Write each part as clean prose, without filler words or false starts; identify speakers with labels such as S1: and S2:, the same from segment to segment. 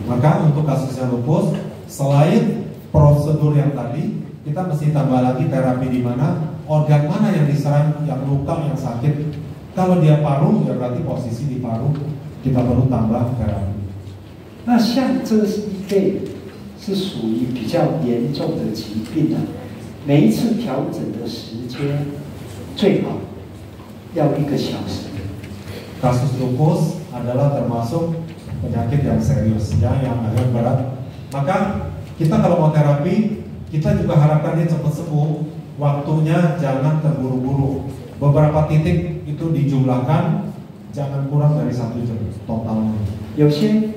S1: Maka untuk kasusnya lupus, selain prosedur yang tadi, kita mesti tambah lagi terapi di mana organ mana yang diserang, yang luka, yang sakit. Kalau dia paru, ya berarti posisi di paru, kita perlu tambah terapi.
S2: 那像这一类是属于比较严重的疾病啊，每一次调整的时间最好要1个小时。
S1: Kasus lupus adalah termasuk penyakit yang serius, ya, yang agak berat. Maka kita kalau mau terapi, kita juga harapkan dia cepat sembuh. Waktunya jangan terburu-buru. Beberapa titik itu dijumlahkan, jangan kurang dari 1 jam totalnya.
S2: 有些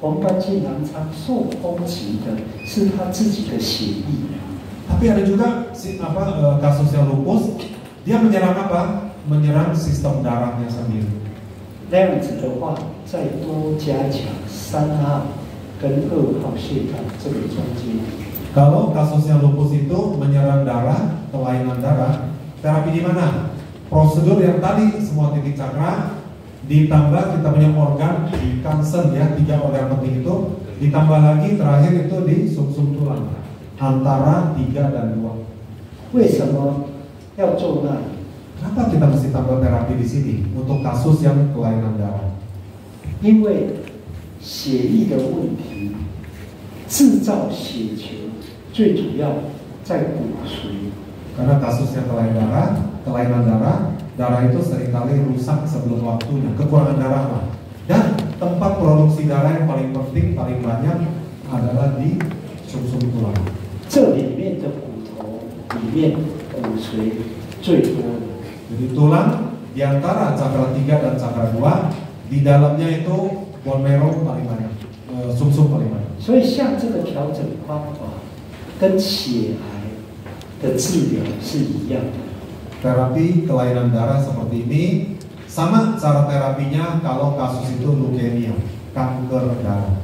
S2: 红斑性狼疮受攻击的是他自己的血液，
S1: Tapi ada juga kasusnya lupus, dia menyerang apa? Menyerang sistem darahnya sendiri.
S2: 那样子的话，再多加强3号跟2号血管这个中间。
S1: Kalau kasusnya lupus itu menyerang darah, kelainan darah, terapi di mana? Prosedur yang tadi semua titik cakra, ditambah kita punya organ di kansen, ya, 3 organ penting itu, ditambah lagi terakhir itu di sumsum tulang antara 3 dan 2.
S2: 为什么要做那里？
S1: Kenapa kita mesti tambah terapi di sini untuk kasus yang kelainan darah?
S2: 因为血液的问题，制造血球最主要在骨髓。
S1: Karena kasusnya kelainan darah, darah itu seringkali rusak sebelum waktunya, kekurangan darah lah. Dan tempat produksi darah yang paling penting, paling banyak adalah di sumsum tulang.
S2: 这里面的骨头里面骨髓最多的。
S1: Jadi tulang di antara cakra 3 dan cakra 2, di dalamnya itu bone marrow paling banyak, sumsum paling banyak.
S2: 所以像这个调整方法跟血癌的治疗是一样的。
S1: Terapi kelainan darah seperti ini sama cara terapinya kalau kasus itu leukemia, kanker darah.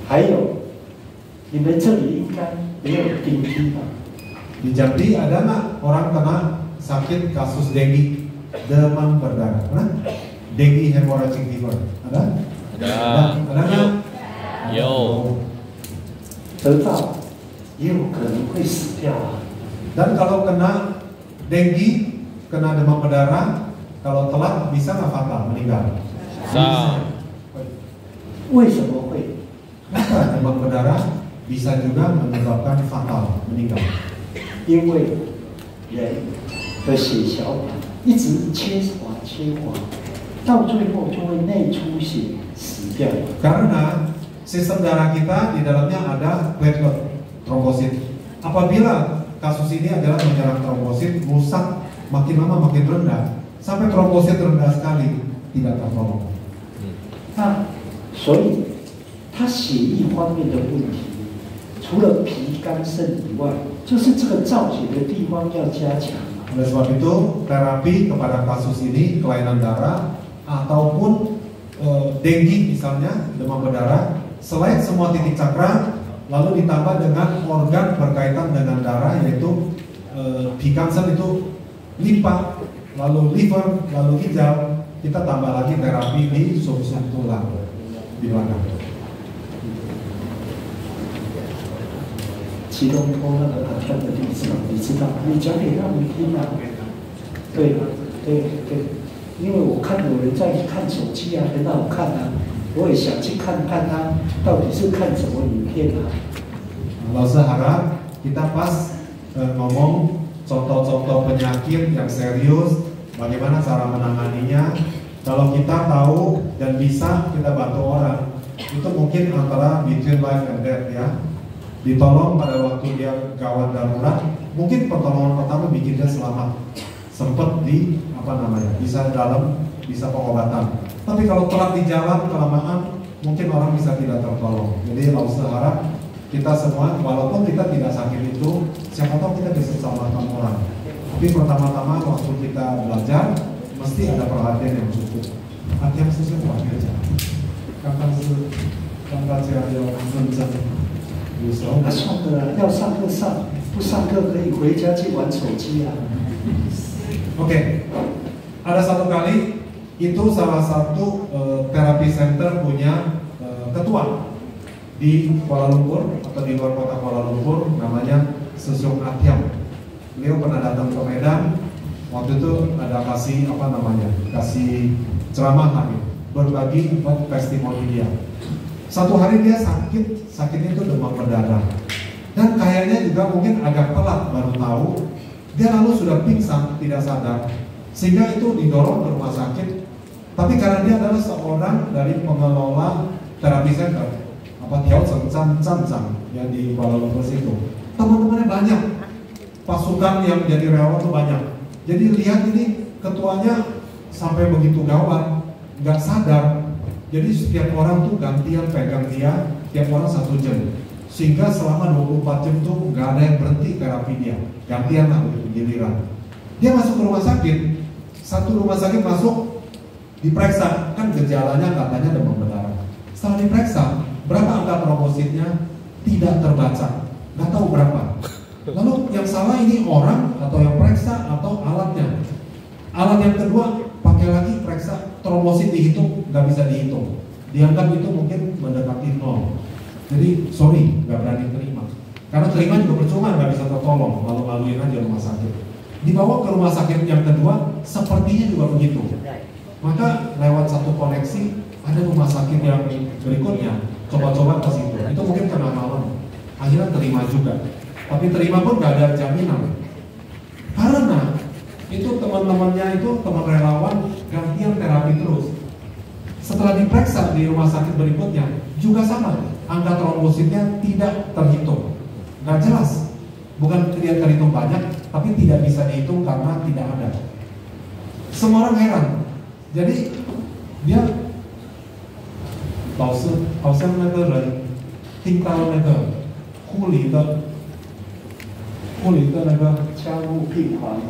S2: 还有，你们这里应该也有丁滴吧？
S1: Di Jambi ada nggak orang kena sakit kasus dengue, demam berdarah? Pernah? Dengue hemorrhagic fever, ada? Ada nggak?
S3: 有。
S2: 得到也有可能会死掉啊。
S1: Dan kalau kena dengue, kena demam berdarah, kalau telat bisa nggak fatal, meninggal?
S3: Bisa.
S2: 为什么会？
S1: Kenapa demam berdarah bisa juga menyebabkan fatal, meninggal?
S2: 因为人的血小板一直切滑，到最后就会内出血死掉。
S1: Karena sistem darah kita di dalamnya ada platelet, trombosit. Apabila kasus ini adalah menyerang trombosit, rusak makin lama makin rendah, sampai trombosit rendah sekali, tidak tertolong.
S2: 那所以他血液方面的问题，除了脾、肝、肾以外，就是这个造血的地方要加强。
S1: Oleh sebab itu, terapi kepada kasus ini, kelainan darah, ataupun dengue misalnya, demam berdarah, selain semua titik cakra, lalu ditambah dengan organ berkaitan dengan darah, yaitu di kanker itu limpa, lalu liver, lalu ginjal, kita tambah lagi terapi di sumsum tulang di belakang.
S2: 其中托那个很漂亮的例子，你知道？你讲给他们听啊。对，因为我看有人在看手机啊，很好看啊，我也想去看看他到底是看什么影片啊。
S1: Lalu seharap kita pas ngomong contoh-contoh penyakit yang serius, bagaimana cara menanganinya. Kalau kita tahu dan bisa kita bantu orang, itu mungkin antara between life and death, ya. Ditolong pada waktu dia gawat darurat, mungkin pertolongan pertama bikin dia selamat, sempet di bisa dalam, bisa pengobatan. Tapi kalau telat di jalan kelamaan, mungkin orang bisa tidak tertolong. Jadi lalu harap kita semua, walaupun kita tidak sakit itu, siapa tahu kita bisa selamatkan orang. Tapi pertama-tama waktu kita belajar, mesti ada perhatian yang cukup. Hati yang sesuai aja. Kakak saya yang menjadi
S2: 那算了啦，要上课上，不上课可以回家去玩手机啊。
S1: Oke, ada satu kali itu salah satu terapi center punya ketua tertua di Kuala Lumpur atau di luar kota Kuala Lumpur, namanya Susung Atiam. Beliau pernah datang ke Medan, waktu itu ada kasih kasih ceramah berbagi testimoni dia. Satu hari dia sakitnya itu demam berdarah, dan kayaknya juga mungkin agak telat baru tahu. Dia lalu sudah pingsan, tidak sadar, sehingga itu didorong ke rumah sakit. Tapi karena dia adalah seorang dari pengelola terapi center, Tiao Cheng Zhang yang di Kuala Lumpur situ, teman-temannya banyak, pasukan yang jadi relawan itu banyak. Jadi lihat ini ketuanya sampai begitu gawat, nggak sadar. Jadi setiap orang tuh gantian pegang dia, tiap orang 1 jam, sehingga selama 24 jam tuh nggak ada yang berhenti terapi dia, gantian lah begitu giliran. Dia masuk ke rumah sakit, satu rumah sakit masuk, diperiksa, kan gejalanya katanya demam berdarah. Setelah diperiksa, berapa angka trombositnya tidak terbaca, nggak tahu berapa. Lalu yang salah ini orang atau yang periksa atau alatnya. Alat yang kedua pakai lagi periksa, trombosit dihitung nggak bisa dihitung, dianggap itu mungkin mendekati 0. Jadi sorry, nggak berani terima, karena terima juga percuma, nggak bisa tertolong, lalu-laluin aja rumah sakit. Dibawa ke rumah sakit yang kedua, sepertinya juga begitu. Maka lewat satu koneksi ada rumah sakit yang berikutnya, coba-coba ke situ. Itu mungkin kena malam, akhirnya terima juga. Tapi terima pun gak ada jaminan, karena itu teman-temannya itu teman relawan gantian terapi terus. Setelah diperiksa di rumah sakit berikutnya juga sama, angka trombositnya tidak terhitung, nggak jelas. Bukan tidak terhitung banyak, tapi tidak bisa dihitung karena tidak ada. Semua orang heran. Jadi dia 老师好像那个人听到那个护理的那个
S2: 加护病房